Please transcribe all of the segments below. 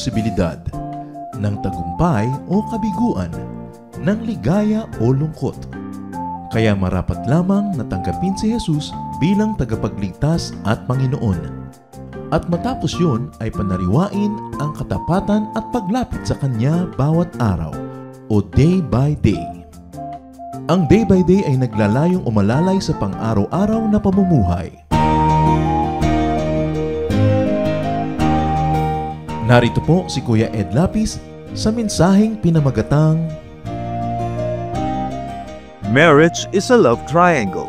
posibilidad ng tagumpay o kabiguan, ng ligaya o lungkot. Kaya marapat lamang natanggapin si Jesus bilang tagapagligtas at Panginoon. At matapos yun ay panariwain ang katapatan at paglapit sa Kanya bawat araw o day by day. Ang day by day ay naglalayong umalalay sa pang-araw-araw na pamumuhay. Narito po si Kuya Ed Lapis sa mensaheng pinamagatang Marriage is a love triangle.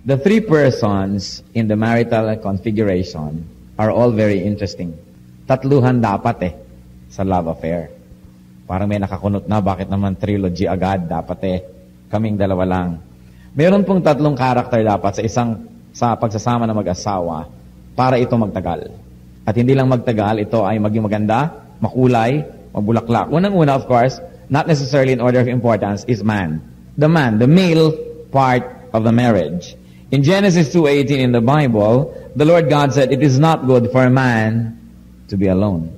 The three persons in the marital configuration are all very interesting. Tatluhan dapat sa love affair. Parang may nakakunot na, bakit naman trilogy agad? Dapat kaming dalawa lang. Meron pong tatlong karakter dapat sa pagsasama ng mag-asawa para ito magtagal. At hindi lang magtagal, ito ay maging maganda, makulay, mabulaklak. Unang-una, of course, not necessarily in order of importance, is man. The man, the male part of the marriage. In Genesis 2:18 in the Bible, the Lord God said, "It is not good for a man to be alone.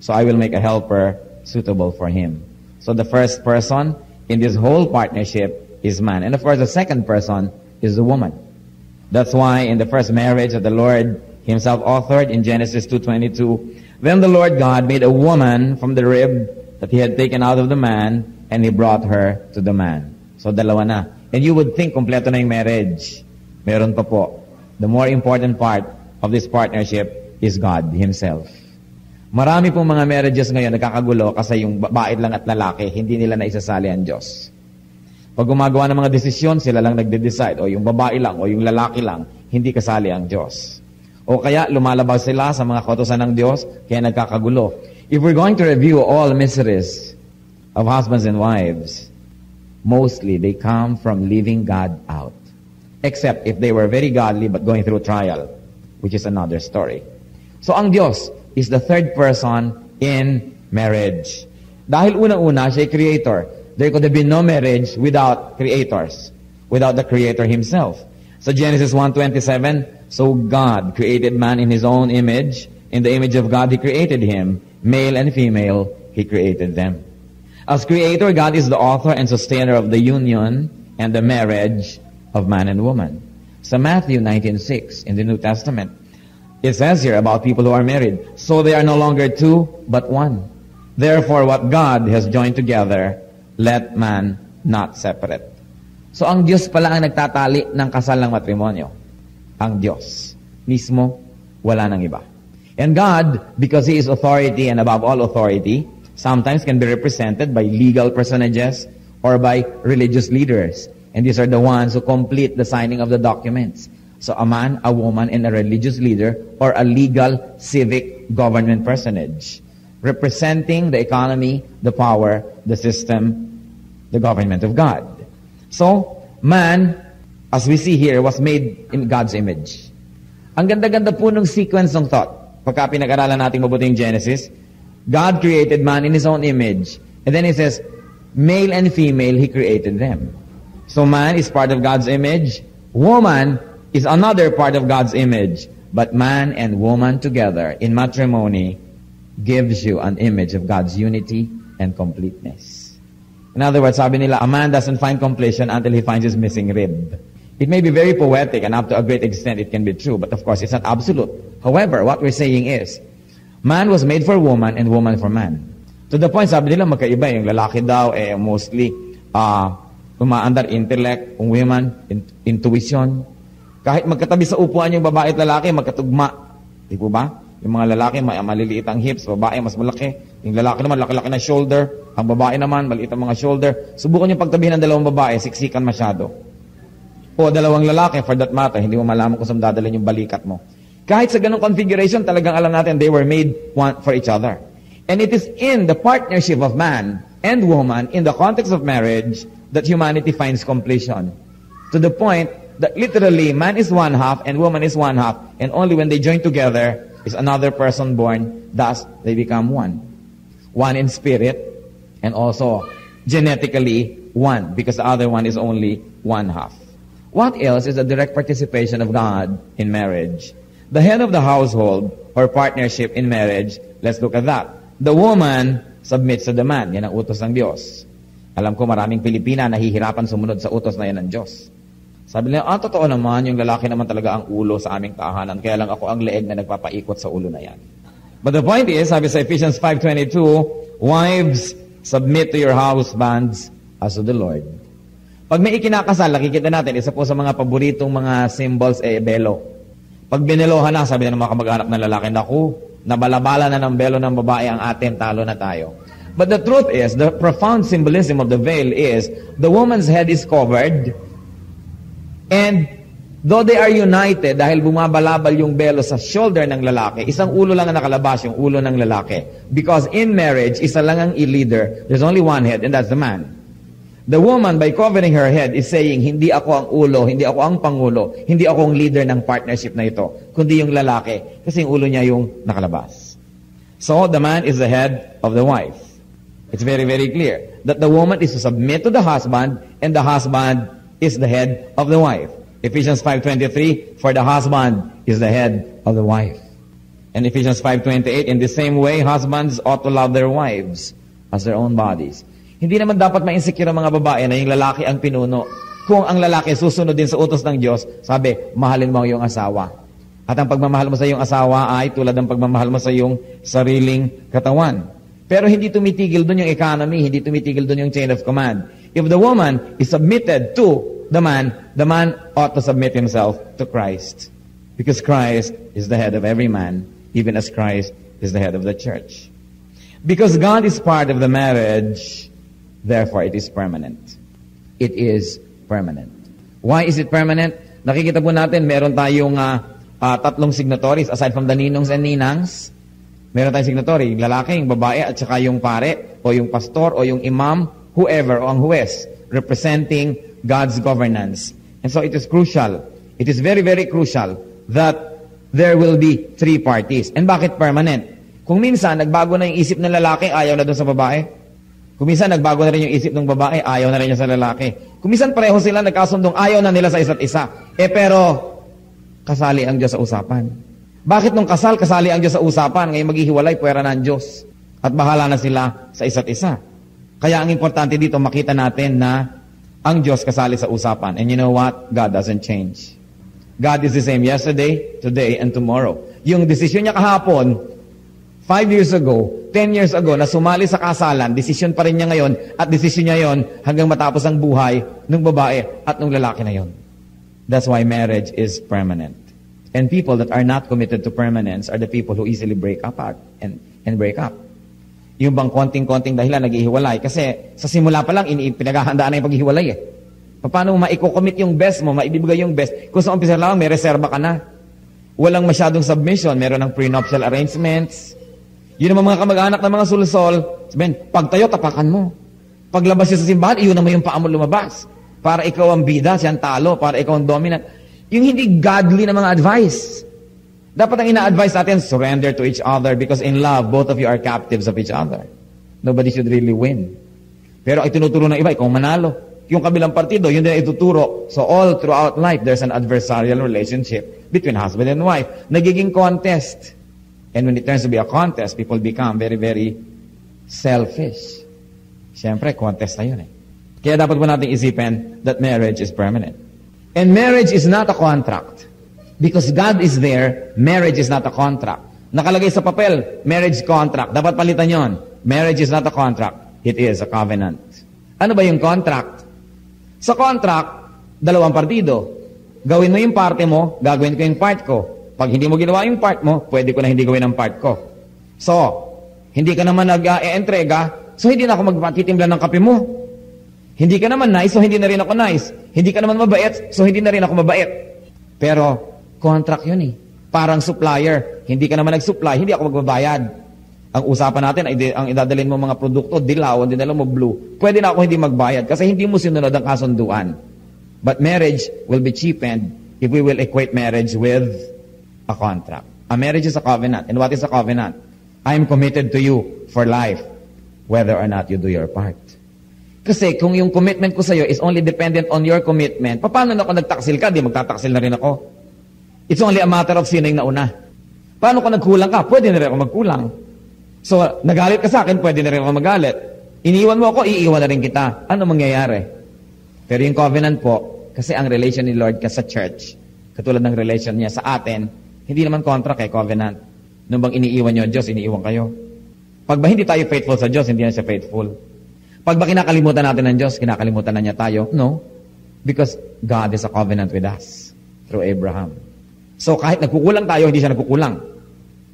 So I will make a helper suitable for him." So the first person in this whole partnership is man. And of course, the second person is the woman. That's why in the first marriage that the Lord Himself authored in Genesis 2:22, then the Lord God made a woman from the rib that He had taken out of the man, and He brought her to the man. So dalawa na. And you would think kompleto na yung marriage. Meron pa po. The more important part of this partnership is God Himself. Marami pong mga marriages ngayon nagkakagulo kasi yung babae lang at lalaki, hindi nila naisasali ang Diyos. Pag gumagawa ng mga desisyon, sila lang nagde-decide. O yung babae lang, o yung lalaki lang, hindi kasali ang Diyos. O kaya lumalabas sila sa mga kautusan ng Diyos, kaya nagkakagulo. If we're going to review all miseries of husbands and wives, mostly they come from leaving God out. Except if they were very godly but going through trial, which is another story. So ang Diyos is the third person in marriage. Dahil unang-una, siya ay creator. There could have been no marriage without creators, without the Creator Himself. So Genesis 1:27, so God created man in His own image. In the image of God He created him. Male and female He created them. As Creator, God is the author and sustainer of the union and the marriage of man and woman. So Matthew 19:6 in the New Testament, it says here about people who are married, so they are no longer two, but one. Therefore, what God has joined together, let man not separate. So ang Diyos pala ang nagtatali ng kasal ng matrimonyo. Ang Diyos mismo, wala nang iba. And God, because He is authority and above all authority, sometimes can be represented by legal personages or by religious leaders. And these are the ones who complete the signing of the documents. So a man, a woman, and a religious leader or a legal civic government personage representing the economy, the power, the system, the government of God. So, man, as we see here, was made in God's image. Ang ganda-ganda po ng sequence ng thought. Pagka pinag-aralan natin mabuti yung Genesis, God created man in His own image. And then He says, male and female, He created them. So man is part of God's image. Woman is another part of God's image. But man and woman together in matrimony gives you an image of God's unity and completeness. In other words, sabi nila, a man doesn't find completion until he finds his missing rib. It may be very poetic, and up to a great extent it can be true, but of course it's not absolute. However, what we're saying is, man was made for woman and woman for man. To the point, sabi nila, magkaiba. Yung lalaki daw, mostly, umaandar intellect, yung women, intuition. Kahit magkatabi sa upuan yung babae at lalaki, magkatugma. Di po ba? Yung mga lalaki, maliliit ang hips, babae mas malaki. Yung lalaki naman, laki-laki na shoulder. Ang babae naman, maliit ang mga shoulder. Subukan yung pagtabihin ng dalawang babae, siksikan masyado. O dalawang lalaki, for that matter, hindi mo malaman kung saan dadalhin yung balikat mo. Kahit sa ganong configuration, talagang alam natin, they were made one for each other. And it is in the partnership of man and woman, in the context of marriage, that humanity finds completion. To the point that literally, man is one half and woman is one half. And only when they join together, is another person born, thus they become one. One in spirit, and also genetically one, because the other one is only one half. What else is a direct participation of God in marriage? The head of the household or partnership in marriage, let's look at that. The woman submits to the man. Yan ang utos ng Diyos. Alam ko maraming Pilipina nahihirapan sumunod sa utos na yan ng Diyos. Sabi nila, totoo naman, yung lalaki naman talaga ang ulo sa aming tahanan, kaya lang ako ang leeg na nagpapaikot sa ulo na yan. But the point is, sabi sa Ephesians 5:22, wives, submit to your husbands as to the Lord. Pag may ikinakasal, nakikita natin, isa po sa mga paboritong mga symbols, belo. Pag binelohan na, sabi na ng mga kamag-anak ng lalaki, naku, nabalabala na ng belo ng babae ang atin, talo na tayo. But the truth is, the profound symbolism of the veil is, the woman's head is covered, and though they are united, dahil bumabalabal yung belo sa shoulder ng lalaki, isang ulo lang ang nakalabas, yung ulo ng lalaki. Because in marriage, isa lang ang leader, there's only one head, and that's the man. The woman, by covering her head, is saying, hindi ako ang ulo, hindi ako ang pangulo, hindi ako ang leader ng partnership na ito, kundi yung lalaki, kasi yung ulo niya yung nakalabas. So, the man is the head of the wife. It's very, very clear that the woman is to submit to the husband, and the husband is the head of the wife. Ephesians 5:23, for the husband is the head of the wife. And Ephesians 5:28, in the same way, husbands ought to love their wives as their own bodies. Hindi naman dapat ma-insecure ang mga babae na yung lalaki ang pinuno. Kung ang lalaki susunod din sa utos ng Diyos, sabi, mahalin mo ang iyong asawa. At ang pagmamahal mo sa iyong asawa ay tulad ng pagmamahal mo sa iyong sariling katawan. Pero hindi tumitigil doon yung economy, hindi tumitigil doon yung chain of command. If the woman is submitted to the man ought to submit himself to Christ. Because Christ is the head of every man, even as Christ is the head of the church. Because God is part of the marriage, therefore, it is permanent. It is permanent. Why is it permanent? Nakikita po natin, meron tayong tatlong signatories aside from the ninongs and ninangs. Meron tayong signatory, yung lalaki, yung babae, at saka yung pare, o yung pastor, o yung imam, whoever, o ang huwes, representing God's governance. And so it is crucial. It is very, very crucial that there will be three parties. And bakit permanent? Kung minsan, nagbago na yung isip ng lalaki, ayaw na doon sa babae. Kung minsan, nagbago na rin yung isip ng babae, ayaw na rin niya sa lalaki. Kung minsan, pareho sila nagkasundong, ayaw na nila sa isa't isa. Pero, kasali ang Diyos sa usapan. Bakit nung kasali ang Diyos sa usapan, ngayon maghihiwalay, puwera na ang Diyos. At bahala na sila sa isa't isa. Kaya ang importante dito, makita natin na ang Diyos kasali sa usapan. And you know what? God doesn't change. God is the same yesterday, today, and tomorrow. Yung desisyon niya kahapon, 5 years ago, 10 years ago, na sumali sa kasalan, desisyon pa rin niya ngayon, at desisyon niya yon hanggang matapos ang buhay ng babae at ng lalaki na yon. That's why marriage is permanent. And people that are not committed to permanence are the people who easily break apart and break up. Yung bang konting-konting dahilan nag-ihiwalay. Kasi sa simula pa lang, pinaghahandaan na yung paghihiwalay eh. Paano mo maiko-commit yung best mo, maibibigay yung best, kung sa umpisa lang, may reserva ka na. Walang masyadong submission, meron ng prenuptial arrangements. Yun naman mga kamag-anak ng mga sulsol, sabihin, pagtayo, tapakan mo. Paglabas siya sa simbahan, iyon naman yung paa mo lumabas. Para ikaw ang bida, siyang talo, para ikaw ang dominant. Yung hindi godly na mga advice. Dapat ang ina-advise natin, surrender to each other because in love, both of you are captives of each other. Nobody should really win. Pero ay tinuturo ng iba, ikaw manalo. Yung kabilang partido, yun din ay ituturo. So all throughout life, there's an adversarial relationship between husband and wife. Nagiging contest. And when it turns to be a contest, people become very, very selfish. Siyempre, contest na yun eh. Kaya dapat po natin isipin that marriage is permanent. And marriage is not a contract. Because God is there, marriage is not a contract. Nakalagay sa papel, marriage contract. Dapat palitan yon. Marriage is not a contract. It is a covenant. Ano ba yung contract? Sa contract, dalawang partido. Gawin mo yung parte mo, gagawin ko yung part ko. Pag hindi mo ginawa yung part mo, pwede ko na hindi gawin ang part ko. So, hindi ka naman nag-entrega, so hindi na ako magpatitimpla ng kape mo. Hindi ka naman nice, so hindi na rin ako nice. Hindi ka naman mabait, so hindi na rin ako mabait. Pero, contract yun eh. Parang supplier. Hindi ka naman nag-supply, hindi ako magbabayad. Ang usapan natin ay ang idadalhin mo mga produkto, dilaw, ang dinala mo blue. Pwede na ako hindi magbayad kasi hindi mo sinunod ang kasunduan. But marriage will be cheapened if we will equate marriage with a contract. A marriage is a covenant. And what is a covenant? I am committed to you for life, whether or not you do your part. Kasi kung yung commitment ko sa'yo is only dependent on your commitment, paano na ako nagtaksil ka? Di magtataksil na rin ako. It's only a matter of sino yung nauna. Paano kung nagkulang ka? Pwede na rin ako magkulang. So, nagalit ka sa akin, pwede na rin ako magalit. Iniwan mo ako, iiwan na rin kita. Ano mangyayari? Pero yung covenant po, kasi ang relation ni Lord ka sa church, katulad ng relation niya sa atin, hindi naman contract kay covenant. Nung bang iniiwan niyo Diyos, iniiwan kayo. Pag ba hindi tayo faithful sa Diyos, hindi na siya faithful. Pag ba kinakalimutan natin ng Diyos, kinakalimutan na niya tayo? No. Because God is a covenant with us through Abraham. So kahit nagkukulang tayo, hindi siya nagkukulang.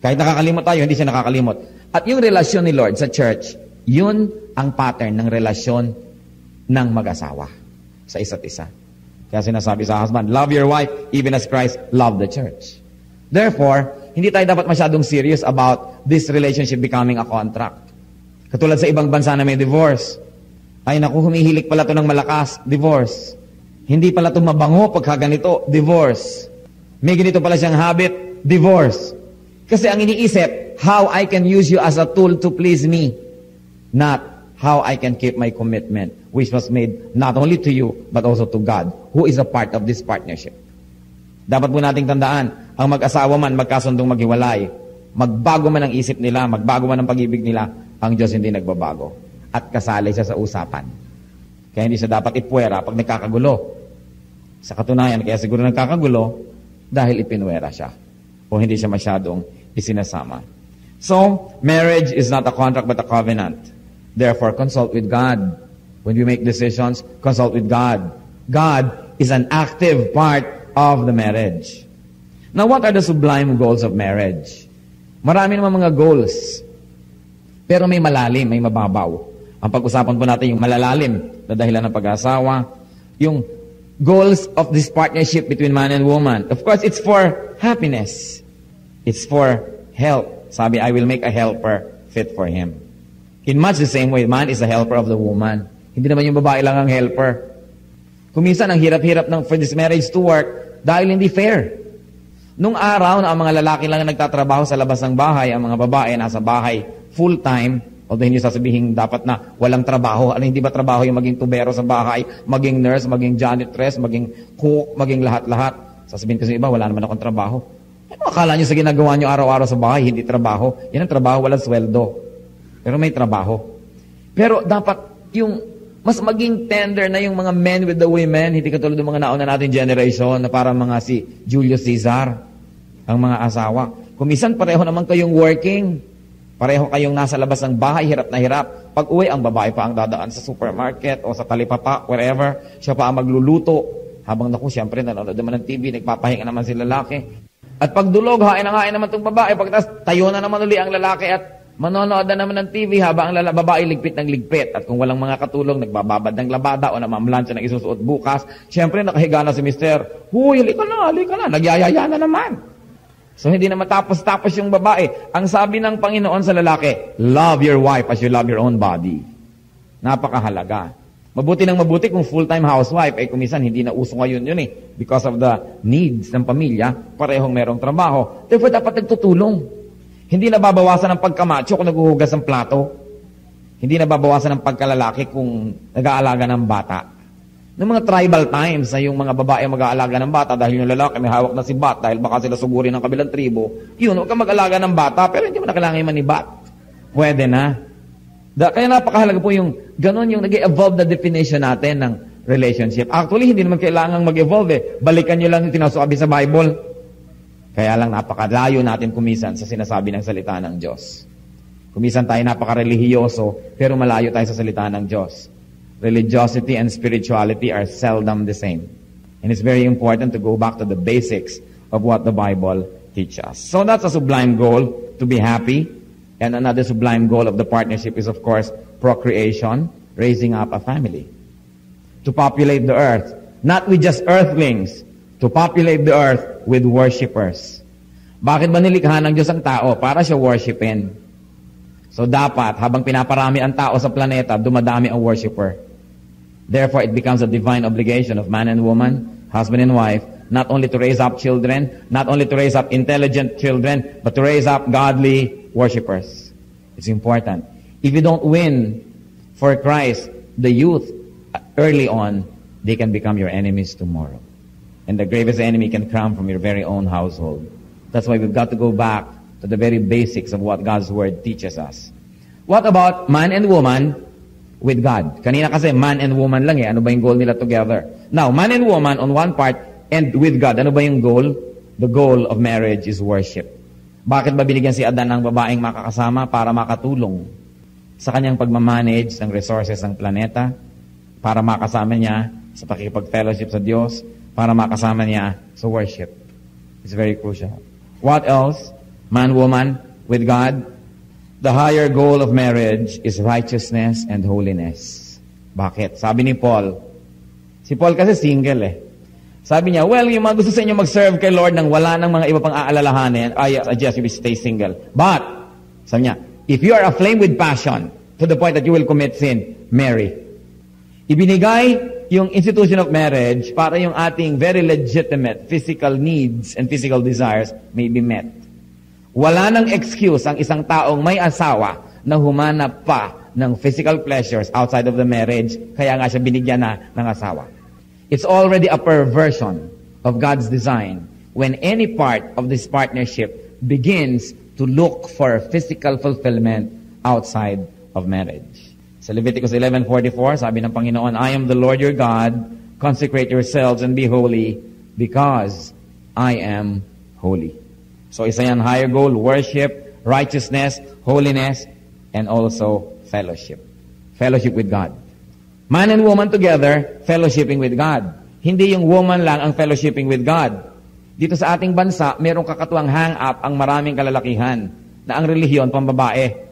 Kahit nakakalimot tayo, hindi siya nakakalimot. At yung relasyon ni Lord sa church, yun ang pattern ng relasyon ng mag-asawa sa isa't isa. Kaya sinasabi sa husband, love your wife even as Christ loved the church. Therefore, hindi tayo dapat masyadong serious about this relationship becoming a contract. Katulad sa ibang bansa na may divorce. Ay naku, humihilik pala ito ng malakas, divorce. Hindi pala ito mabango pagka ganito, divorce. May ganito pala siyang habit, divorce. Kasi ang iniisip, how I can use you as a tool to please me. Not how I can keep my commitment, which was made not only to you, but also to God, who is a part of this partnership. Dapat po nating tandaan, ang mag-asawa man, magkasundong maghiwalay, magbago man ang isip nila, magbago man ang pag-ibig nila, ang Diyos hindi nagbabago. At kasali siya sa usapan. Kaya hindi siya dapat ipuwera pag nagkakagulo. Sa katunayan, kaya siguro nagkakagulo, dahil ipinwera siya. O hindi siya masyadong isinasama. So, marriage is not a contract but a covenant. Therefore, consult with God. When we make decisions, consult with God. God is an active part of the marriage. Now, what are the sublime goals of marriage? Marami naman mga goals. Pero may malalim, may mababaw. Ang pag-usapan po natin yung malalalim na dahilan ng pag-asawa, yung goals of this partnership between man and woman. Of course, it's for happiness. It's for help. Sabi, I will make a helper fit for him. In much the same way, man is a helper of the woman. Hindi naman yung babae lang ang helper. Kung minsan, ang hirap-hirap for this marriage to work dahil hindi fair. Nung araw na ang mga lalaki lang nagtatrabaho sa labas ng bahay, ang mga babae nasa bahay full-time, although hindi sasabihin dapat na walang trabaho. Ano, hindi ba trabaho yung maging tubero sa bahay, maging nurse, maging janitress, maging cook, maging lahat-lahat? Sasabihin kasi iba, wala naman akong trabaho. Ano akala nyo sa ginagawa nyo araw-araw sa bahay, hindi trabaho? Yan ang trabaho, walang sweldo. Pero may trabaho. Pero dapat yung mas maging tender na yung mga men with the women, hindi katulad ng mga nauna natin generation na parang mga si Julius Caesar, ang mga asawa. Kung minsan pareho naman kayong working, pareho kayong nasa labas ng bahay, hirap na hirap. Pag uwi, ang babae pa ang dadaan sa supermarket o sa talipapa, wherever. Siya pa ang magluluto. Habang naku, siyempre, nanonood naman ng TV, nagpapahinga naman si lalaki. At pag dulog, hain na hain naman itong babae. Pagkatapos, tayo na naman uli ang lalaki at manonood na naman ng TV habang ang babae ligpit ng ligpit. At kung walang mga katulong, nagbababad ng labada o namamlansya ng isusuot bukas, siyempre, nakahiga na si mister. Huy, halika na. Nagyayaya na naman. So, hindi na matapos-tapos yung babae. Ang sabi ng Panginoon sa lalaki, love your wife as you love your own body. Napakahalaga. Mabuti ng mabuti kung full-time housewife, kung minsan hindi na uso ngayon yun because of the needs ng pamilya, parehong merong trabaho. Therefore, dapat nagtutulong. Hindi na babawasan ng pagkamacho kung naghuhugas ng plato. Hindi na babawasan ng pagkalalaki kung nag-aalaga ng bata. Noong mga tribal times na yung mga babae mag-aalaga ng bata dahil yung lalaki may hawak na si bat dahil baka sila sugurin ng kabilang tribo, yun, huwag ka mag-alaga ng bata pero hindi mo na kailangan manibat. Pwede na. Kaya napakahalaga po yung ganun yung nag-evolve na definition natin ng relationship. Actually, hindi naman kailangan mag-evolve Balikan nyo lang yung tinasabi sa Bible. Kaya lang napakalayo natin kumisan sa sinasabi ng salita ng Diyos. Kumisan tayo napaka-relihiyoso pero malayo tayo sa salita ng Diyos. Religiosity and spirituality are seldom the same. And it's very important to go back to the basics of what the Bible teaches us. So that's a sublime goal, to be happy. And another sublime goal of the partnership is, of course, procreation, raising up a family. To populate the earth, not with just earthlings, to populate the earth with worshipers. Bakit ba nilikha ng Diyos ang tao? Para siya worshipin. So dapat, habang pinaparami ang tao sa planeta, dumadami ang worshiper. Therefore, it becomes a divine obligation of man and woman, husband and wife, not only to raise up children, not only to raise up intelligent children, but to raise up godly worshipers. It's important. If you don't win for Christ the youth, early on, they can become your enemies tomorrow. And the gravest enemy can come from your very own household. That's why we've got to go back to the very basics of what God's Word teaches us. What about man and woman with God? Kanina kasi man and woman lang eh. Ano ba yung goal nila together? Now, man and woman on one part and with God. Ano ba yung goal? The goal of marriage is worship. Bakit ba binigyan si Adan ng babaeng makakasama? Para makatulong sa kanyang pagmamanage ng resources ng planeta, para makasama niya sa pakikipag-fellowship sa Diyos, para makasama niya sa worship. It's very crucial. What else? Man, woman with God. The higher goal of marriage is righteousness and holiness. Bakit? Sabi ni Paul. Si Paul kasi single eh. Sabi niya, well, yung mga gusto sa inyo mag-serve kay Lord nang wala ng mga iba pang aalalahanin, I suggest you stay single. But, sabi niya, if you are aflame with passion to the point that you will commit sin, marry. Ibinigay yung institution of marriage para yung ating very legitimate physical needs and physical desires may be met. Wala nang excuse ang isang taong may asawa na humanap pa ng physical pleasures outside of the marriage, kaya nga siya binigyan na ng asawa. It's already a perversion of God's design when any part of this partnership begins to look for physical fulfillment outside of marriage. Sa Leviticus 11:44, sabi ng Panginoon, I am the Lord your God, consecrate yourselves and be holy, because I am holy. So isa yan, higher goal, worship, righteousness, holiness, and also fellowship. Fellowship with God. Man and woman together, fellowshipping with God. Hindi yung woman lang ang fellowshipping with God. Dito sa ating bansa, merong kakatuwang hang-up ang maraming kalalakihan na ang relihiyon pambabae.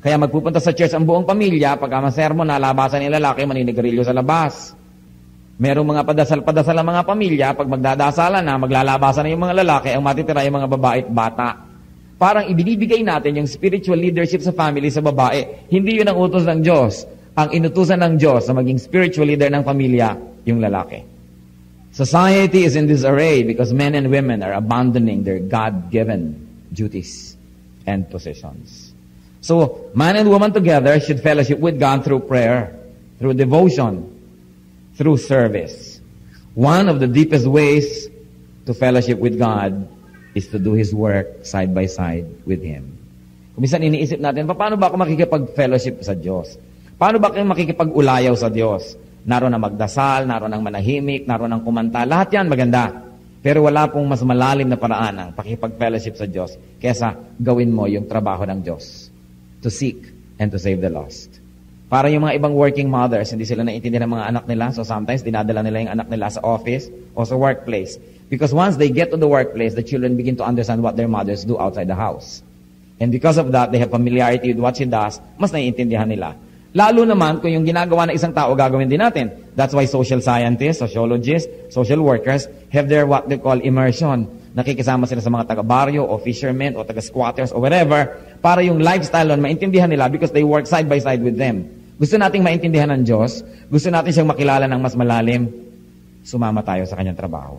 Kaya magpupunta sa church ang buong pamilya, pagka masermon, nalabasan ng lalaki, maninigarilyo sa labas. Merong mga padasal-padasal ang mga pamilya, pag magdadasalan na, maglalabasan na yung mga lalaki, ang matitira yung mga babae at bata. Parang ibinibigay natin yung spiritual leadership sa family sa babae. Hindi yun ang utos ng Diyos. Ang inutusan ng Diyos na maging spiritual leader ng pamilya, yung lalaki. Society is in disarray because men and women are abandoning their God-given duties and positions. So, man and woman together should fellowship with God through prayer, through devotion, through service. One of the deepest ways to fellowship with God is to do His work side by side with Him. Kung minsan iniisip natin, paano ba ako makikipag-fellowship sa Diyos? Paano ba kayo makikipag-ulayaw sa Diyos? Naroon ang magdasal, naroon ang manahimik, naroon ang kumanta. Lahat yan maganda. Pero wala pong mas malalim na paraan ng pakikipag-fellowship sa Diyos kesa gawin mo yung trabaho ng Diyos. To seek and to save the lost. Para yung mga ibang working mothers, hindi sila naiintindihan ng mga anak nila, so sometimes dinadala nila yung anak nila sa office o sa workplace. Because once they get to the workplace, the children begin to understand what their mothers do outside the house. And because of that, they have familiarity with what she does, mas naiintindihan nila. Lalo naman kung yung ginagawa ng isang tao gagawin din natin. That's why social scientists, sociologists, social workers have their what they call immersion. Nakikisama sila sa mga taga-baryo o fishermen o taga-squatters o whatever para yung lifestyle nun maintindihan nila because they work side by side with them. Gusto nating maintindihan ng Diyos, gusto natin siyang makilala ng mas malalim, sumama tayo sa kanyang trabaho.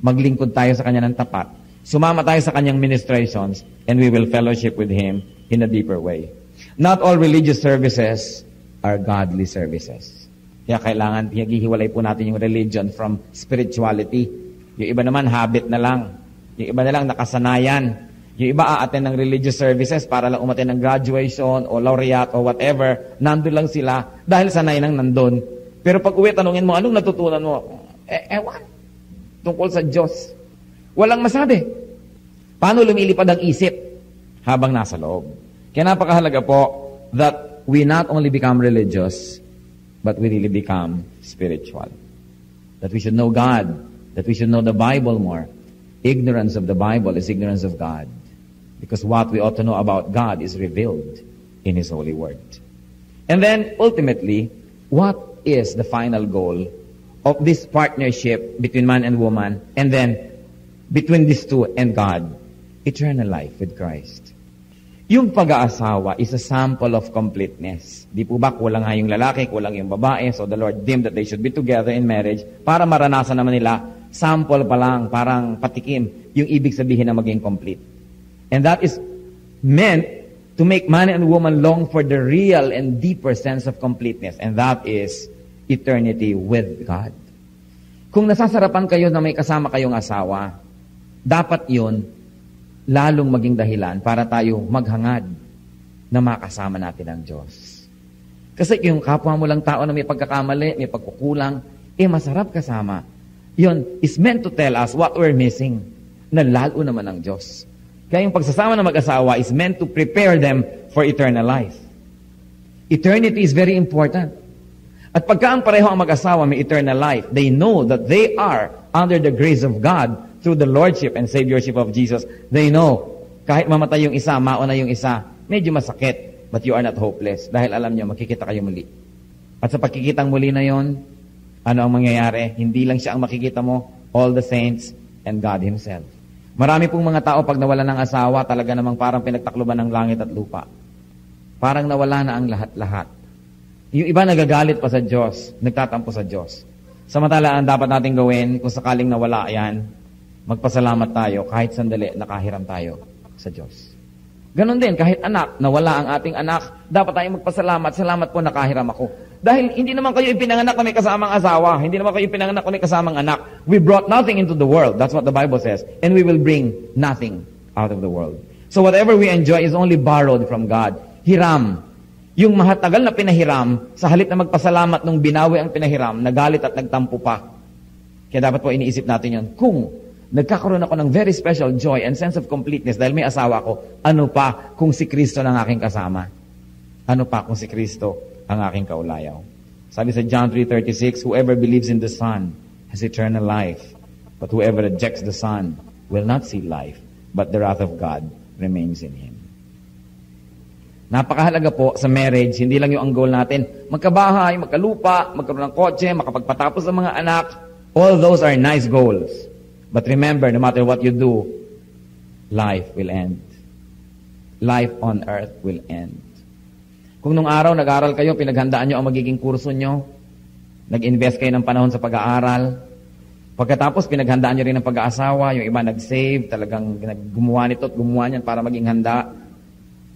Maglingkod tayo sa kanya ng tapat. Sumama tayo sa kanyang ministrations and we will fellowship with Him in a deeper way. Not all religious services are godly services. Kaya kailangan, hihiwalay po natin yung religion from spirituality. Yung iba naman, habit na lang. Yung iba na lang, nakasanayan. Yung iba aattend ng religious services para lang umattend ng graduation o laureate o whatever. Nandun lang sila dahil sanay nang nandun. Pero pag uwi, tanungin mo, anong natutunan mo? Ewan. Tungkol sa Diyos. Walang masabi. Paano lumilipad ang isip habang nasa loob? Kaya napakahalaga po that we not only become religious, but we really become spiritual. That we should know God. That we should know the Bible more. Ignorance of the Bible is ignorance of God. Because what we ought to know about God is revealed in His holy word. And then, ultimately, what is the final goal of this partnership between man and woman, and then between these two and God? Eternal life with Christ. Yung pag-aasawa is a sample of completeness. Di po ba kulang nga yung lalaki, kulang yung babae, so the Lord deemed that they should be together in marriage para maranasan naman nila, sample pa lang, parang patikim, yung ibig sabihin na maging complete. And that is meant to to make man and woman long for the real and deeper sense of completeness, and that is eternity with God. Kung nasasarapan kayo na may kasama kayong asawa, dapat yun lalong maging dahilan para tayo maghangad na makasama natin ang Diyos. Kasi yung kapwa mo lang tao na may pagkakamali, may pagkukulang, masarap kasama. Yun is meant to tell us what we're missing, na lalo naman ang Diyos. Kaya yung pagsasama ng mag-asawa is meant to prepare them for eternal life. Eternity is very important. At pagka ang pareho ang mag-asawa may eternal life, they know that they are under the grace of God through the Lordship and Saviorship of Jesus. They know, kahit mamatay yung isa, mauna yung isa, medyo masakit, but you are not hopeless. Dahil alam nyo, makikita kayo muli. At sa pagkikitang muli na yon, ano ang mangyayari? Hindi lang siya ang makikita mo, all the saints and God Himself. Marami pong mga tao pag nawala ng asawa, talaga namang parang pinagtakluban ng langit at lupa. Parang nawala na ang lahat-lahat. Yung iba nagagalit pa sa Diyos, nagtatampo sa Diyos. Samantala, ang dapat natin gawin, kung sakaling nawala yan, magpasalamat tayo, kahit sandali, nakahiram tayo sa Diyos. Ganon din, kahit anak, nawala ang ating anak, dapat tayo magpasalamat, salamat po nakahiram ako. Dahil hindi naman kayo ipinanganak na may kasamang asawa, hindi naman kayo ipinanganak na may kasamang anak. We brought nothing into the world, that's what the Bible says, and we will bring nothing out of the world. So whatever we enjoy is only borrowed from God. Hiram. Yung mahatagal na pinahiram, sa halip na magpasalamat nung binawi ang pinahiram, nagalit at nagtampo pa. Kaya dapat po iniisip natin yun. Kung nagkakaroon ako ng very special joy and sense of completeness dahil may asawa ko, ano pa kung si Kristo ang aking kasama? Ano pa kung si Kristo ang aking kaulayaw? Sabi sa John 3:36, whoever believes in the Son has eternal life, but whoever rejects the Son will not see life, but the wrath of God remains in him. Napakahalaga po sa marriage, hindi lang yung ang goal natin, magkabahay, magkalupa, magkaroon ng kotse, makapagpatapos ng mga anak. All those are nice goals. But remember, no matter what you do, life will end. Life on earth will end. Kung nung araw nag-aaral kayo, pinaghandaan nyo ang magiging kurso nyo, nag-invest kayo ng panahon sa pag-aaral, pagkatapos pinaghandaan nyo rin ang pag-aasawa, yung iba nag-save, talagang gumawa nito at gumawa niyan para maging handa,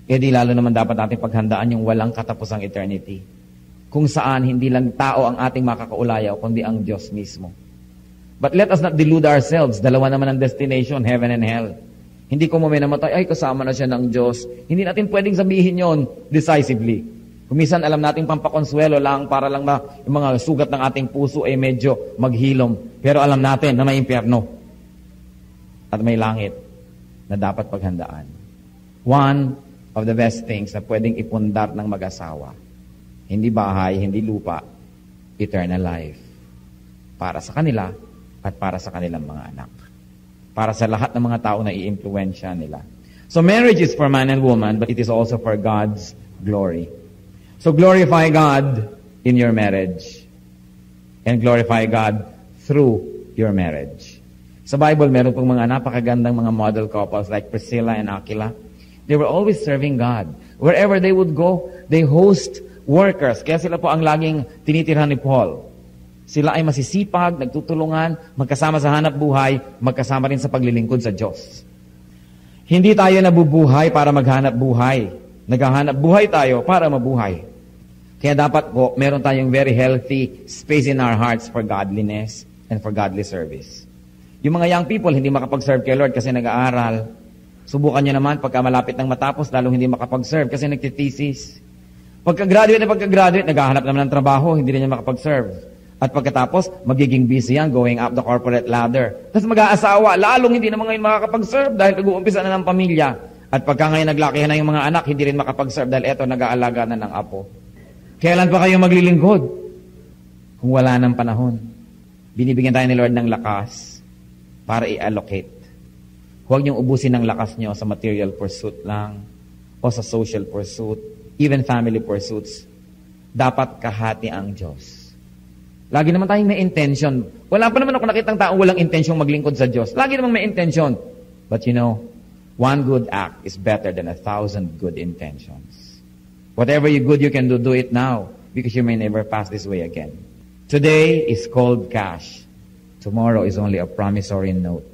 di lalo naman dapat natin paghandaan yung walang katapusang eternity. Kung saan hindi lang tao ang ating makakaulayaw, kundi ang Diyos mismo. But let us not delude ourselves. Dalawa naman ang destination, heaven and hell. Hindi ko may namatay, ay kasama na siya ng Diyos. Hindi natin pwedeng sabihin yon decisively. Kumisan alam natin pampakonsuelo lang para lang na yung mga sugat ng ating puso ay medyo maghilom. Pero alam natin na may impyerno at may langit na dapat paghandaan. One of the best things na pwedeng ipundar ng mag-asawa, hindi bahay, hindi lupa, eternal life. Para sa kanila at para sa kanilang mga anak. Para sa lahat ng mga tao na i-impluwensya nila. So marriage is for man and woman, but it is also for God's glory. So glorify God in your marriage. And glorify God through your marriage. Sa Bible, meron pong mga napakagandang mga model couples like Priscilla and Aquila. They were always serving God. Wherever they would go, they host workers. Kaya sila po ang laging tinitirhan ni Paul. Sila ay masisipag, nagtutulungan, magkasama sa hanap buhay, magkasama rin sa paglilingkod sa Diyos. Hindi tayo nabubuhay para maghanap buhay. Naghahanap buhay tayo para mabuhay. Kaya dapat po, meron tayong very healthy space in our hearts for godliness and for godly service. Yung mga young people, hindi makapag-serve kay Lord kasi nag-aaral. Subukan nyo naman, pagka malapit ng matapos, lalong hindi makapag-serve kasi nagtithesis. Pagka-graduate, naghahanap naman ng trabaho, hindi rin niya makapag-serve. At pagkatapos, magiging busy yan, going up the corporate ladder. Tapos mag-aasawa, lalong hindi naman ngayon makakapag-serve dahil nag-uumpisa na ng pamilya. At pagka ngayon naglakihan na yung mga anak, hindi rin makapag-serve dahil eto, nag-aalaga na ng apo. Kailan pa kayo maglilingkod? Kung wala ng panahon. Binibigyan tayo ni Lord ng lakas para i-allocate. Huwag niyong ubusin ng lakas niyo sa material pursuit lang o sa social pursuit, even family pursuits. Dapat kahati ang Diyos. Lagi naman tayong may intention. Wala pa naman ako nakitang taong walang intensyong maglingkod sa Diyos. Lagi naman may intention. But you know, one good act is better than 1,000 good intentions. Whatever good you can do it now because you may never pass this way again. Today is cold cash. Tomorrow is only a promissory note.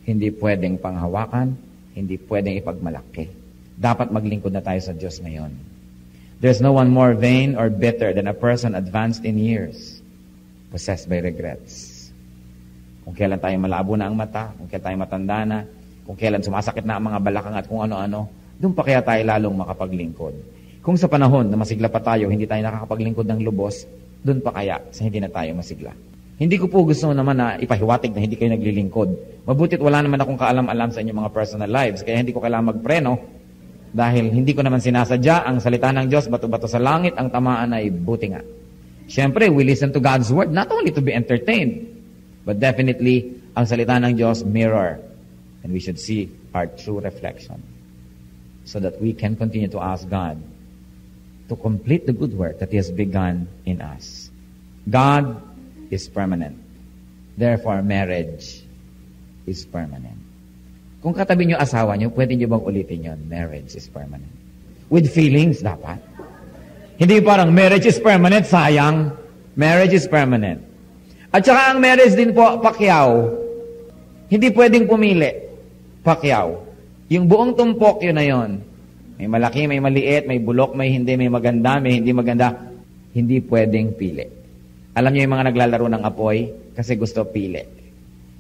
Hindi pwedeng panghawakan, hindi pwedeng ipagmalaki. Dapat maglingkod na tayo sa Diyos ngayon. There's no one more vain or bitter than a person advanced in years, possessed by regrets. Kung kailan tayo malabo na ang mata, kung kailan tayo matanda na, kung kailan sumasakit na ang mga balakang at kung ano-ano, doon pa kaya tayo lalong makapaglingkod. Kung sa panahon na masigla pa tayo, hindi tayo nakakapaglingkod ng lubos, doon pa kaya sa hindi na tayo masigla. Hindi ko po gusto naman na ipahiwatig na hindi kayo naglilingkod. Mabutit wala naman akong kaalam-alam sa inyong mga personal lives, kaya hindi ko kailangan magpreno dahil hindi ko naman sinasadya ang salita ng Diyos, bato-bato sa langit, ang tamaan ay buti nga. Siyempre, we listen to God's word not only to be entertained, but definitely, ang salita ng Diyos mirror, and we should see our true reflection so that we can continue to ask God to complete the good work that He has begun in us. God is permanent. Therefore, marriage is permanent. Kung katabi niyo asawa niyo, pwede niyo bang ulitin yun? Marriage is permanent. With feelings, dapat. Hindi parang marriage is permanent, sayang. Marriage is permanent. At saka ang marriage din po, Pacquiao, hindi pwedeng pumili. Pacquiao. Yung buong tumpok, yun na yun. May malaki, may maliit, may bulok, may hindi maganda, may hindi maganda. Hindi pwedeng pili. Alam niyo yung mga naglalaro ng apoy? Kasi gusto pili.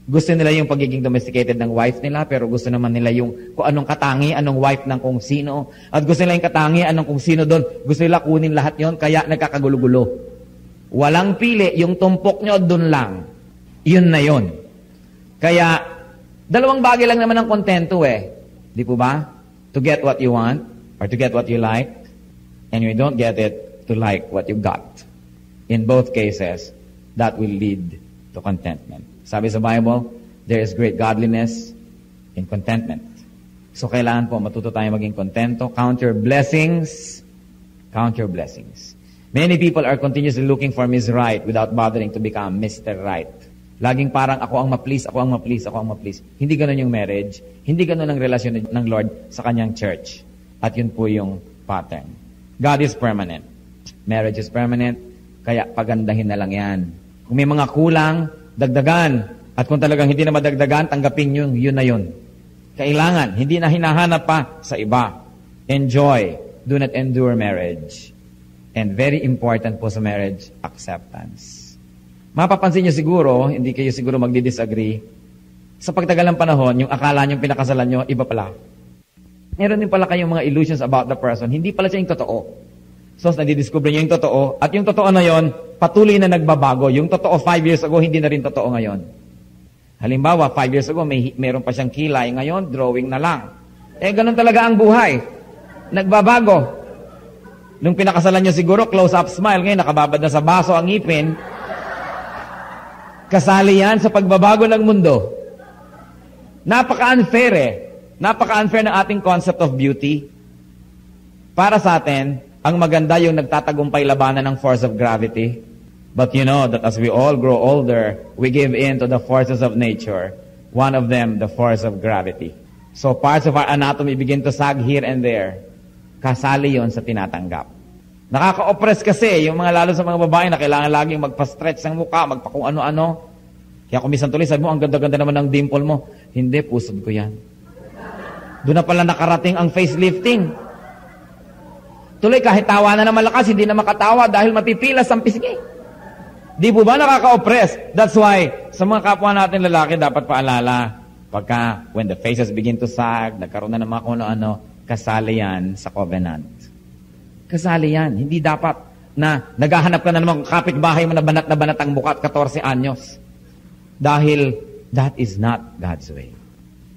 Gusto nila yung pagiging domesticated ng wife nila, pero gusto naman nila yung kung anong katangi, anong wife ng kung sino. At gusto nila yung katangi, anong kung sino doon. Gusto nila kunin lahat yon, kaya nagkakagulo-gulo. Walang pili, yung tumpok nyo doon lang. Yun na yun. Kaya, dalawang bagay lang naman ang kontento eh. Di po ba? To get what you want, or to get what you like, and you don't get it, to like what you got. In both cases, that will lead to contentment. Sabi sa Bible, there is great godliness in contentment. So kailangan po matuto tayo maging kontento. Count your blessings. Count your blessings. Many people are continuously looking for Miss Right without bothering to become Mr. Right. Laging parang ako ang ma-please, ako ang ma-please, ako ang ma-please. Hindi ganun yung marriage. Hindi ganun ang relasyon ng Lord sa kanyang church. At yun po yung pattern. God is permanent. Marriage is permanent. Kaya pagandahin na lang yan. Kung may mga kulang, dagdagan. At kung talagang hindi na madagdagan, tanggapin yun na yun. Kailangan, hindi na hinahanap pa sa iba. Enjoy. Do not endure marriage. And very important po sa marriage, acceptance. Mapapansin nyo siguro, hindi kayo siguro magdi-disagree, sa pagtagal ng panahon, yung akala nyo pinakasalan nyo, iba pala. Meron din pala kayong mga illusions about the person. Hindi pala siya yung totoo. So, nadidiscover nyo yung totoo. At yung totoo na yon, patuloy na nagbabago. Yung totoo 5 years ago, hindi na rin totoo ngayon. Halimbawa, 5 years ago, meron pa siyang kilay. Ngayon, drawing na lang. Ganun talaga ang buhay. Nagbabago. Nung pinakasalan nyo siguro, close-up smile. Ngayon, nakababad na sa baso ang ngipin. Kasali yan sa pagbabago ng mundo. Napaka-unfair eh. Napaka-unfair ng ating concept of beauty. Para sa atin, ang maganda yung nagtatagumpay labanan ng force of gravity. But you know that as we all grow older, we give in to the forces of nature. One of them, the force of gravity. So parts of our anatomy begin to sag here and there. Kasali yon sa tinatanggap. Nakaka-oppress kasi yung mga lalo sa mga babae na kailangan laging magpa-stretch ng mukha, magpa-kung ano-ano. Kaya kung minsan tuloy, sabi mo, ang ganda-ganda naman ng dimple mo. Hindi, pusod ko yan. Doon na pala nakarating ang facelifting. Tuloy, kahit tawa na malakas, hindi na makatawa dahil mapipilas ang pisngi. Di po ba nakaka-oppress? That's why, sa mga kapwa natin lalaki, dapat paalala, pagka, when the faces begin to sag, nagkaroon na ng mga kung ano, kasali yan sa covenant. Kasali yan. Hindi dapat na naghahanap ka na naman kapitbahay mo na banat ang mukha at 14 anyos. Dahil, that is not God's way.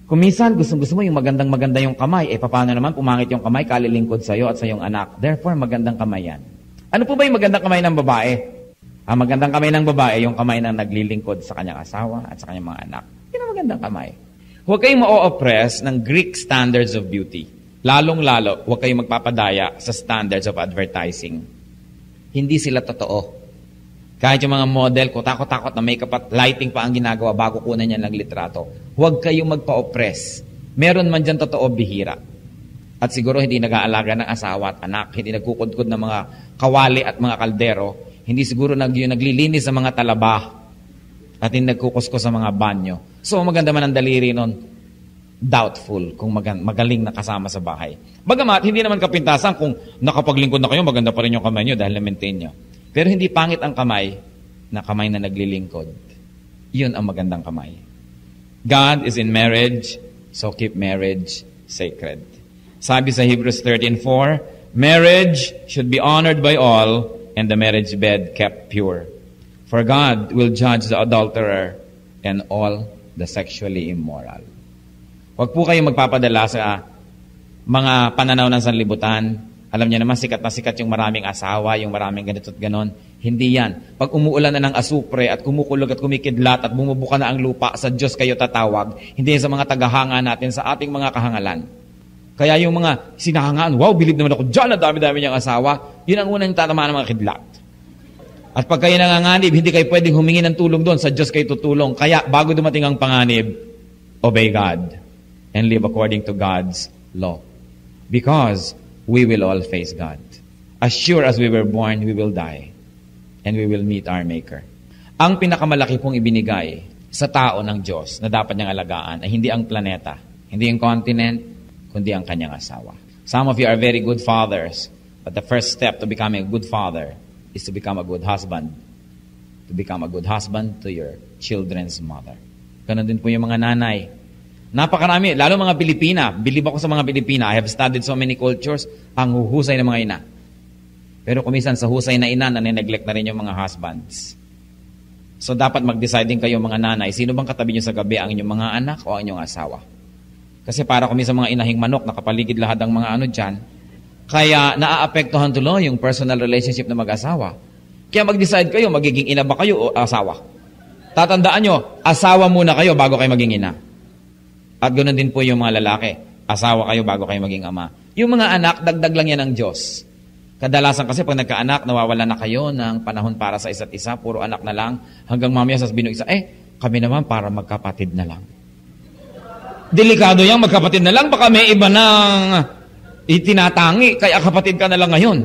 Kung minsan, gusto mo yung magandang-maganda yung kamay, paano naman pumangit yung kamay, kalilingkod sa'yo at sa iyong anak. Therefore, magandang kamay yan. Ano po ba yung magandang kamay ng babae? Ang magandang kamay ng babae, yung kamay na naglilingkod sa kanyang asawa at sa kanyang mga anak. Yun ang magandang kamay. Huwag kayong ma-oppress ng Greek standards of beauty. Lalong-lalo, huwag kayong magpapadaya sa standards of advertising. Hindi sila totoo. Kahit yung mga model, takot-takot na makeup at lighting pa ang ginagawa bago kunan niya ng litrato. Huwag kayong magpa-oppress. Meron man dyan totoo bihira. At siguro hindi nag-aalaga ng asawa at anak, hindi nagkukudkod ng mga kawali at mga kaldero, hindi siguro naglilinis sa mga talaba at hindi nagkukusko sa mga banyo. So maganda man ang daliri nun. doubtful kung magaling na kasama sa bahay. Bagamat, hindi naman kapintasan kung nakapaglingkod na kayo, maganda pa rin yung kamay nyo dahil na-maintain nyo. Pero hindi pangit ang kamay na naglilingkod. Yun ang magandang kamay. God is in marriage, so keep marriage sacred. Sabi sa Hebrews 13:4, marriage should be honored by all and the marriage bed kept pure. For God will judge the adulterer and all the sexually immoral. Huwag po kayong magpapadala sa mga pananaw ng sanlibutan. Alam niyo naman, sikat na sikat yung maraming asawa, yung maraming ganito at ganon. Hindi yan. Pag umuulan na ng asupre at kumukulog at kumikidlat at bumubuka na ang lupa, sa Diyos kayo tatawag. Hindi sa mga tagahanga natin, sa ating mga kahangalan. Kaya yung mga sinahangaan, wow, bilib naman ako dyan, dami-dami niyang asawa, yun ang unang tatamaan ng mga kidlat. At pag kayo nanganganib, hindi kayo pwedeng humingi ng tulong doon, sa Diyos kayo tutulong. Kaya bago dumating ang panganib, obey God and live according to God's law. Because we will all face God. As sure as we were born, we will die. And we will meet our Maker. Ang pinakamalaki pong ibinigay sa tao ng Diyos na dapat niyang alagaan ay hindi ang planeta, hindi ang continent, kundi ang kanyang asawa. Some of you are very good fathers, but the first step to becoming a good father is to become a good husband. To become a good husband to your children's mother. Ganon din po yung mga nanay. Napakarami, lalo mga Pilipina. Bilib ako sa mga Pilipina. I have studied so many cultures. Ang huhusay ng mga ina. Pero kumisan sa husay na ina, nanineglect na rin yung mga husbands. So dapat mag-decide din kayo mga nanay, sino bang katabi nyo sa gabi, ang inyong mga anak o ang inyong asawa? Kasi para kumisan mga inahing manok, nakapaligid lahat ang mga ano dyan. Kaya naaapektuhan tuloy yung personal relationship ng mag-asawa. Kaya mag-decide kayo, magiging ina ba kayo o asawa? Tatandaan nyo, asawa muna kayo bago kayo maging ina. At ganoon din po yung mga lalaki. Asawa kayo bago kayo maging ama. Yung mga anak, dagdag lang yan ng Diyos. Kadalasan kasi pag nagkaanak, nawawala na kayo ng panahon para sa isa't isa. Puro anak na lang. Hanggang mamaya sasabihin ng isa, kami naman para magkapatid na lang. Delikado yang magkapatid na lang. Baka may iba nang itinatangi. Kaya kapatid ka na lang ngayon.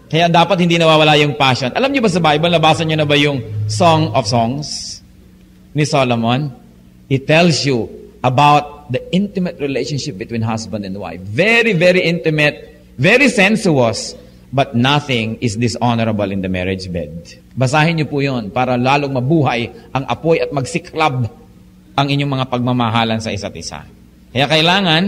Kaya dapat hindi nawawala yung passion. Alam niyo ba sa Bible, nabasa niyo na ba yung Song of Songs ni Solomon? It tells you about the intimate relationship between husband and wife. Very, very intimate, very sensuous, but nothing is dishonorable in the marriage bed. Basahin niyo po yun para lalong mabuhay ang apoy at magsiklab ang inyong mga pagmamahalan sa isa't isa. Kaya kailangan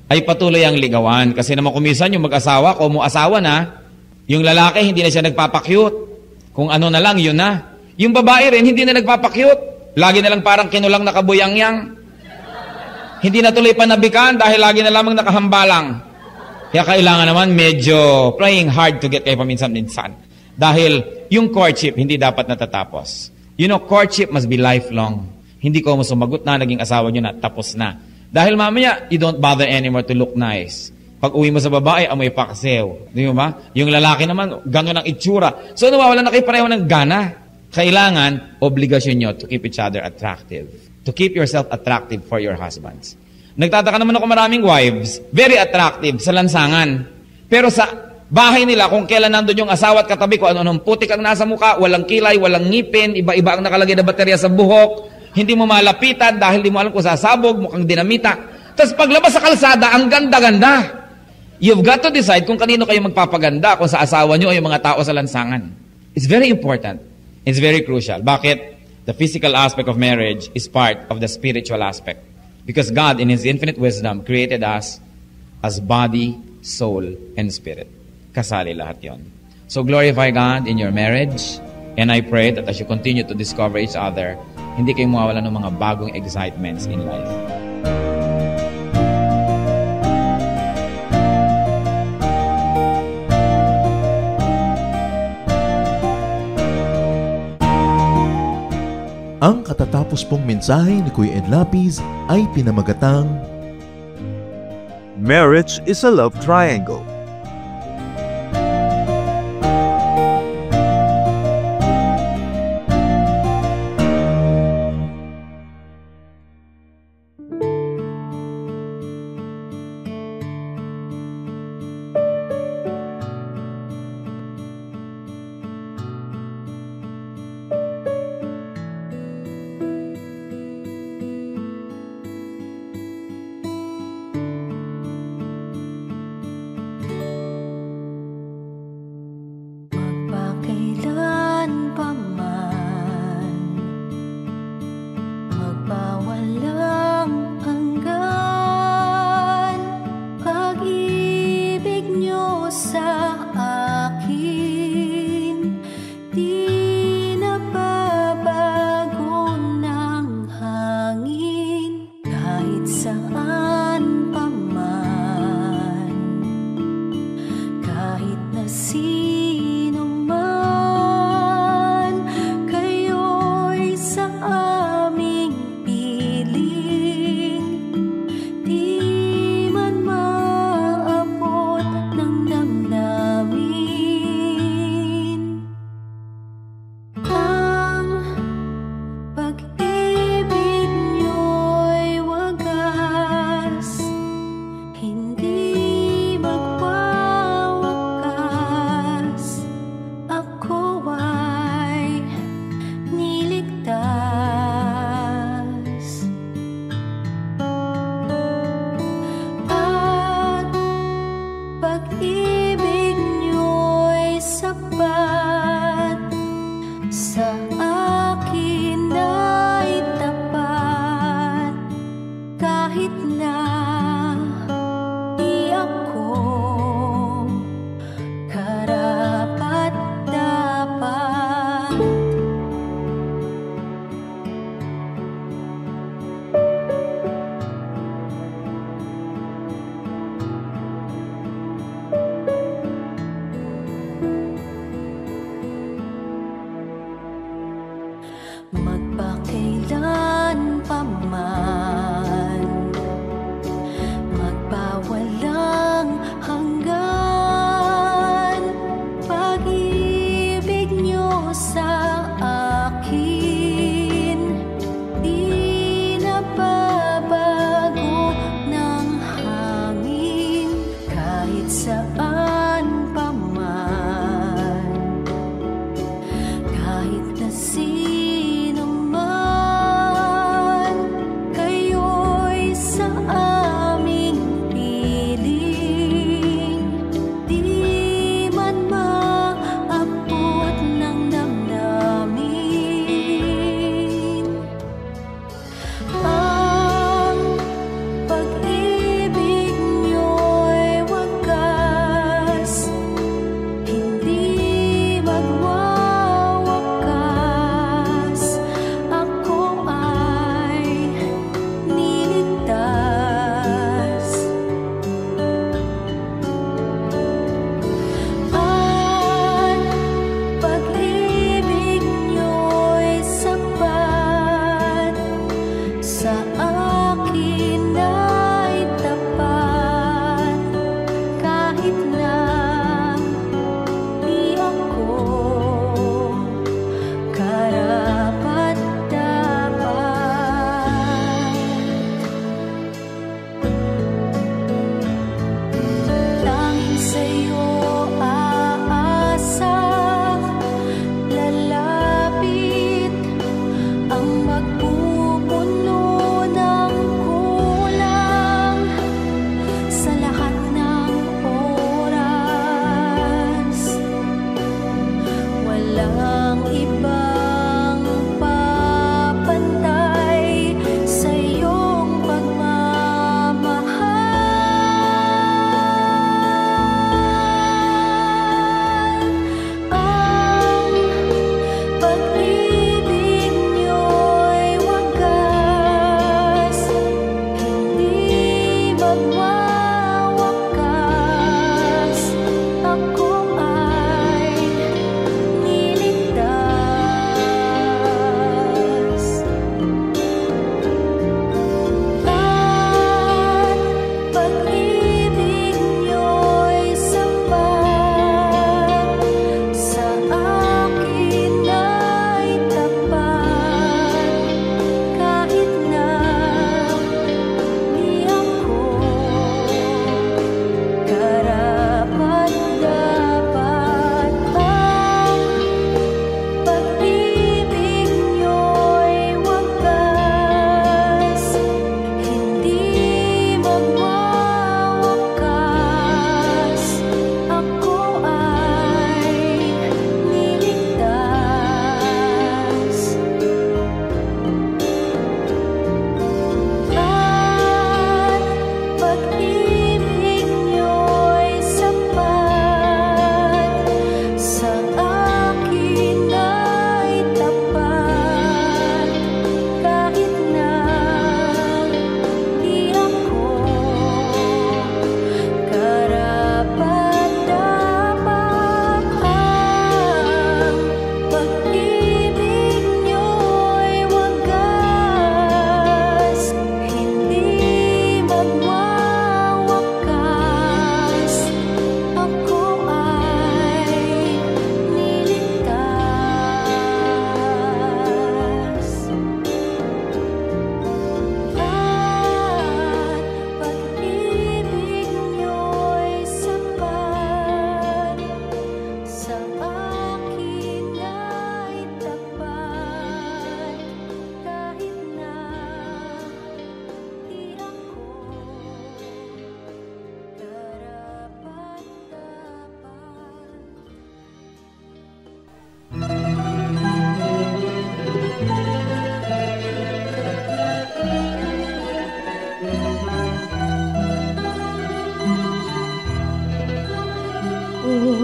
ay patuloy ang ligawan. Kasi naman kumisan yung mag-asawa, kung mo asawa na, yung lalaki hindi na siya nagpapakyut. Kung ano na lang, yun na. Yung babae rin, hindi na nagpapakyut. Lagi na lang parang kinulang nakabuyang-yang. Hindi na tuloy panabikan dahil lagi na lamang nakahambalang. Kaya kailangan naman medyo praying hard to get kayo paminsan-minsan. Dahil yung courtship hindi dapat natatapos. You know, courtship must be lifelong. Hindi ko mo sumagot na, naging asawa nyo na, tapos na. Dahil mamaya, you don't bother anymore to look nice. Pag uwi mo sa babae, amoy paksew. Di ba? Yung lalaki naman, gano'n ang itsura. So nawawala na kayo pareho ng gana. Kailangan, obligasyon nyo to keep each other attractive. To keep yourself attractive for your husbands. Nagtataka naman ako maraming wives, very attractive sa lansangan. Pero sa bahay nila, kung kailan nandun yung asawa at katabi ko, ano-anong putik ang nasa mukha, walang kilay, walang ngipin, iba-iba ang nakalagay na baterya sa buhok, hindi mo malapitan dahil di mo alam kung sasabog, mukhang dinamita. Tapos paglabas sa kalsada, ang ganda-ganda. You've got to decide kung kanino kayo magpapaganda, kung sa asawa nyo o yung mga tao sa lansangan. It's very important. It's very crucial. Bakit? The physical aspect of marriage is part of the spiritual aspect. Because God, in His infinite wisdom, created us as body, soul, and spirit. Kasali lahat yon. So glorify God in your marriage. And I pray that as you continue to discover each other, hindi kayo mawawala ng mga bagong excitements in life. Ang katatapos pong mensahe ni Kuya Ed Lapis ay pinamagatang Marriage is a love triangle.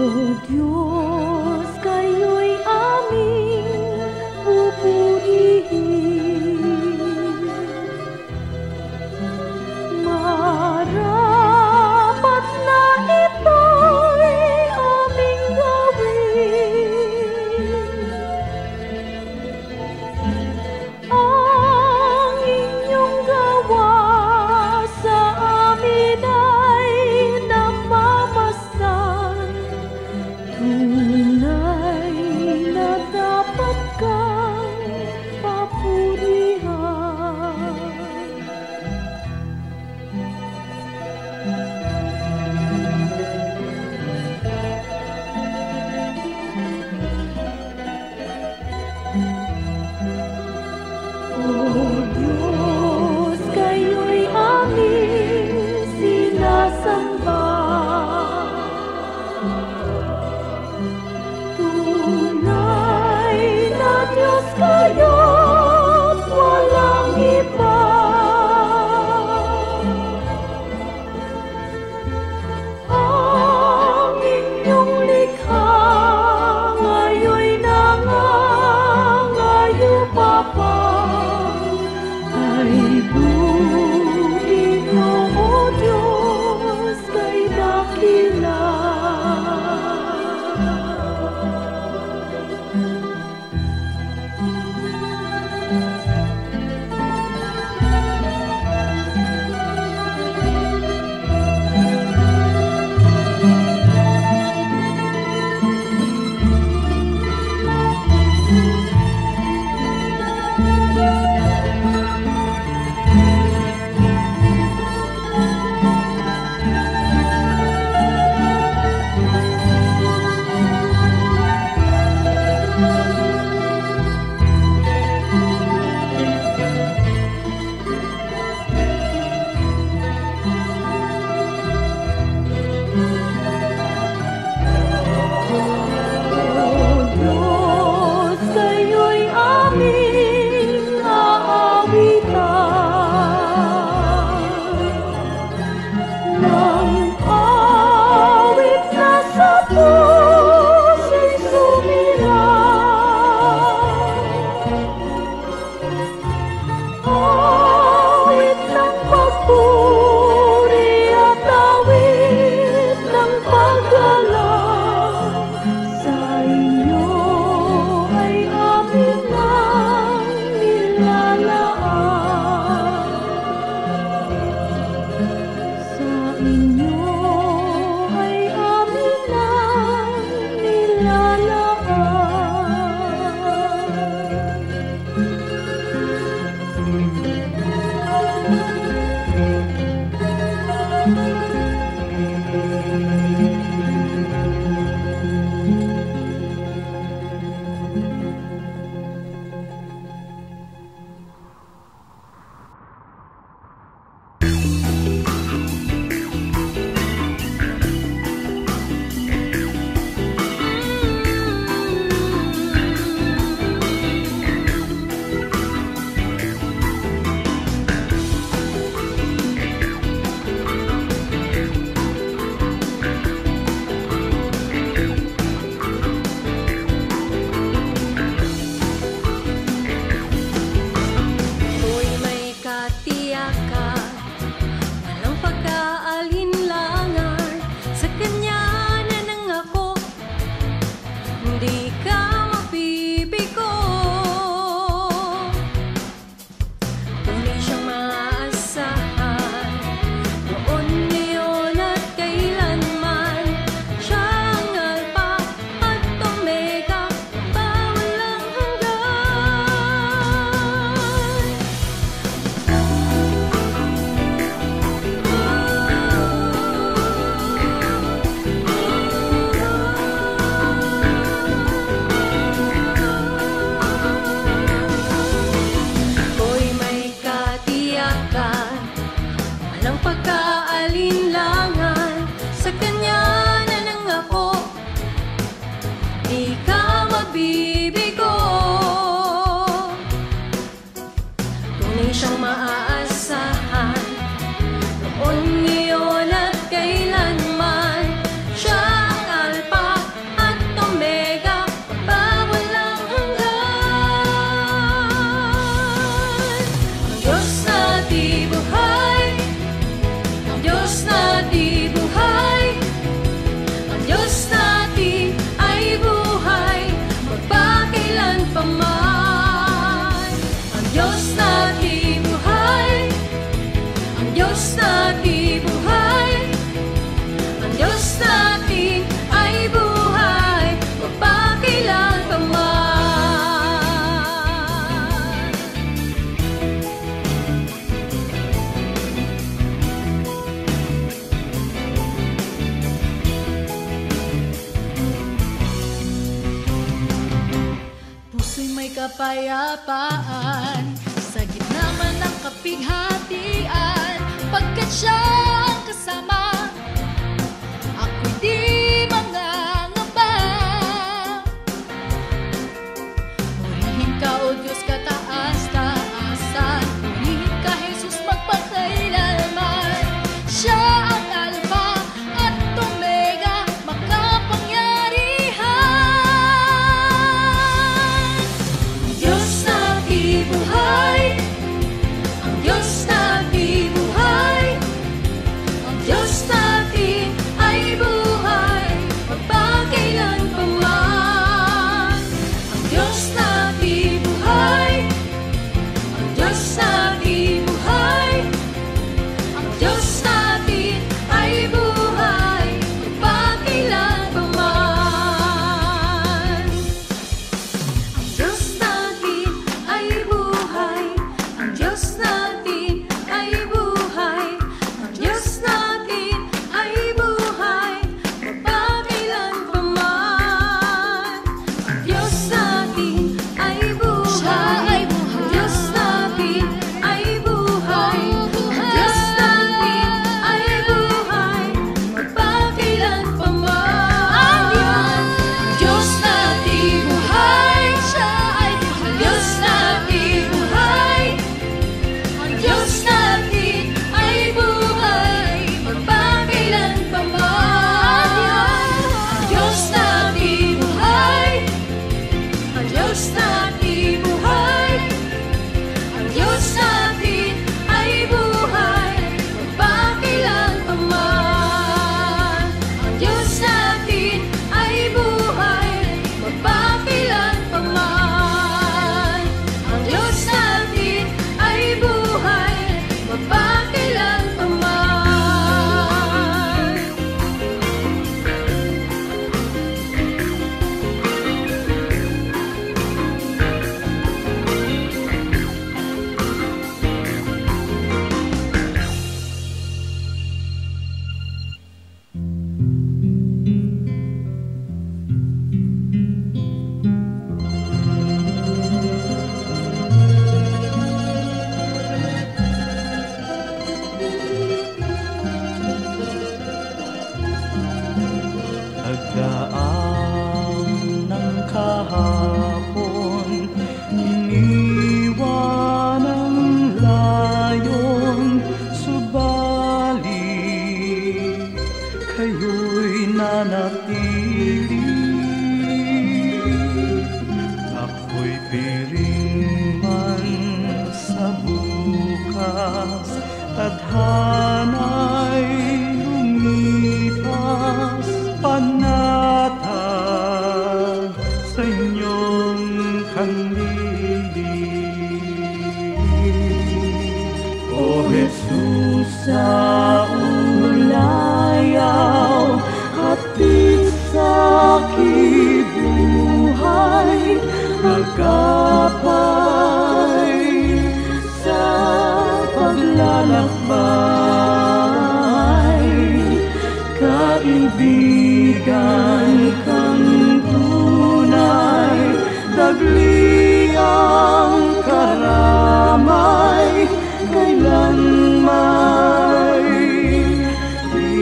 Diyos, kayo'y aming pupurihin. Marapat na ito'y aming gawin. Ang inyong gawa sa amin ay nagmamasdan. Tunay na dapat kang papurihan. O Diyos, kayo'y aming sinasamba. Tunay na Diyos kayo't walang iba. Ang inyong likha ngayon'y nangangayo pa pa. Ay buhay niyo, O Diyos, kapayapaan sa gitna man ng kapighatian, pagkat siya ang kasama, ako'y di mangangamba. Purihin ka, O Diyos, kataas-taasan, purihin ka, Jesus, magpakailanman. Siya ang Alpha at Omega, makapangyarihan. Ang Diyos na bibuhay, ang Diyos na bibuhay, ang Diyos natin ay buhay, magpakailanpaman. Ang Diyos na bibuhay, ang Diyos na bibuhay, ang Diyos natin ay buhay, magpakailanpaman. Ang Diyos natin ay buhay, ang Diyos natin ay buhay, ang Diyos natin ay buhay, magpakailanpaman. Ang Diyos natin ay buhay, ang Diyos natin ay buhay, ang Diyos natin ay buhay, magpakailanpaman. Ang Diyos natin buhay, siya ay buhay. Ang Diyos natin buhay, ang Diyos natin ay buhay, magpakailanpaman. Ang Diyos natin buhay, ang Diyos natin buhay, ang Diyos natin ay buhay, magpakailanpaman. Ang Diyos natin ay buhay, magpakailanpaman. Ang Diyos natin ay buhay, magpakailanpaman. Nagdaan ng kahapon, iniwan ang layon, subalit kayo'y nanatili. Ako'y piring man sa bukas, tadhana'y lumipas, panatag sa inyong kandili. O Jesus, sa ulayaw, hatid sa kibuhay, magkapay sa paglalakbay. Kaibigan kang tunay, dagli ang karamay, kailan may di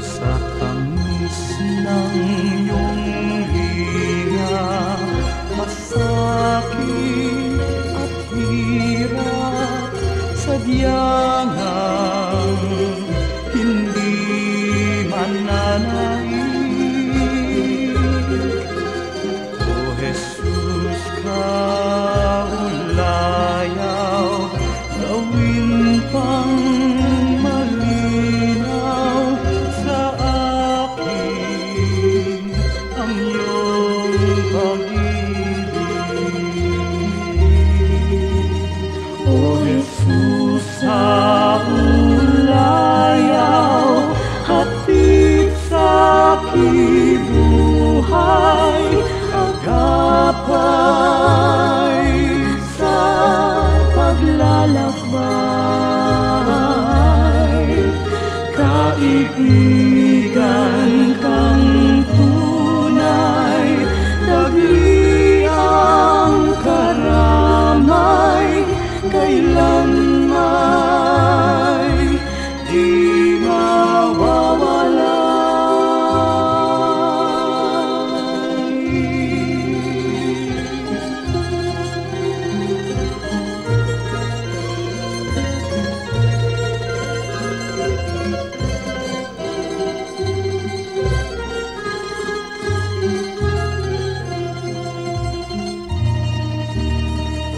sa tamis ng iyong hiya, masakit at hirap, sadyang hindi mananaig. O Jesus, kaulayaw, gawin pang malinaw sa akin ang iyong pag-ibig. O Jesus, sa agapay sa paglalakbay. Kaibigan kang tunay, dagli ang karamay, kailanman di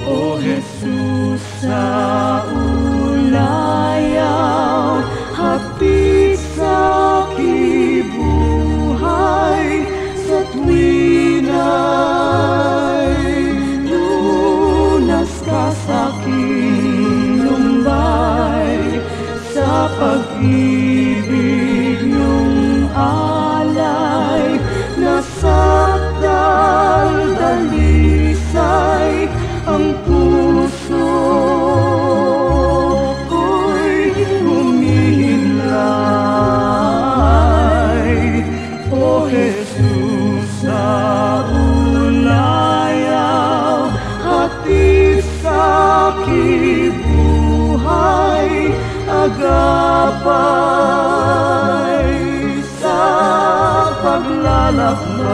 O Jesus, sa ulayaw, hapit sa kibuhay, sa tuwina'y lunas ka sa aking lumbay, sa pag-ibig niyong alay, nasa daldalisay ang puso ko'y humihimlay. O Jesus, sa ulayaw, hatid sa kibuhay, agapay sa paglalakbay.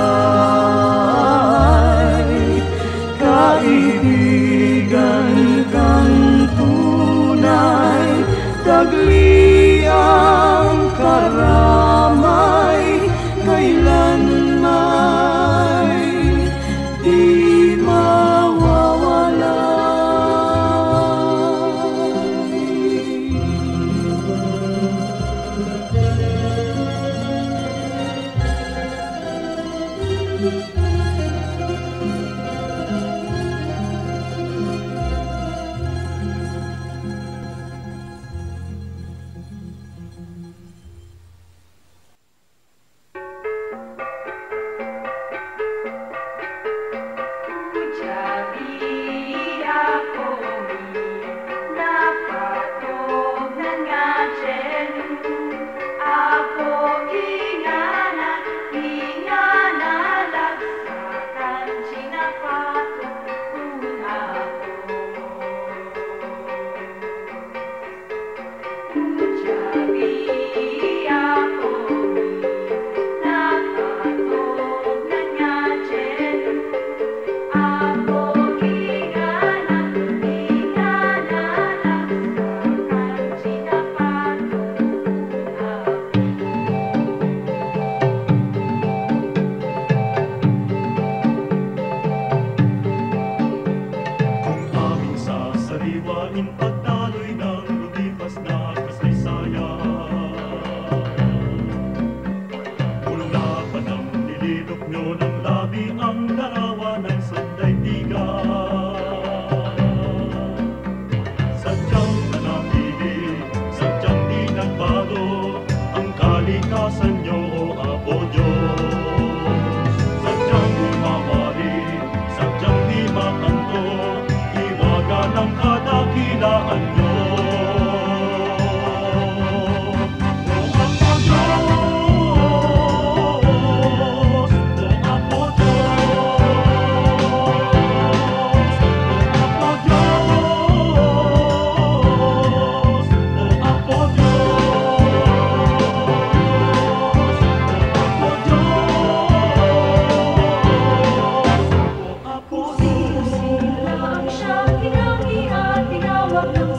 Kaibigan kang tunay, dagli ang karamay, kailanman di mawawala. Ang siyang tinawag ng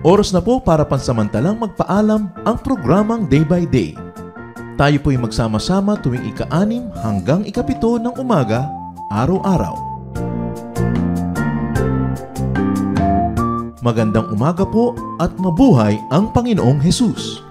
Oras na po para pansamantalang magpaalam ang programang Day by Day. Tayo po'y magsama-sama tuwing ika-6 hanggang ika-7 ng umaga, araw-araw. Magandang umaga po at mabuhay ang Panginoong Hesus!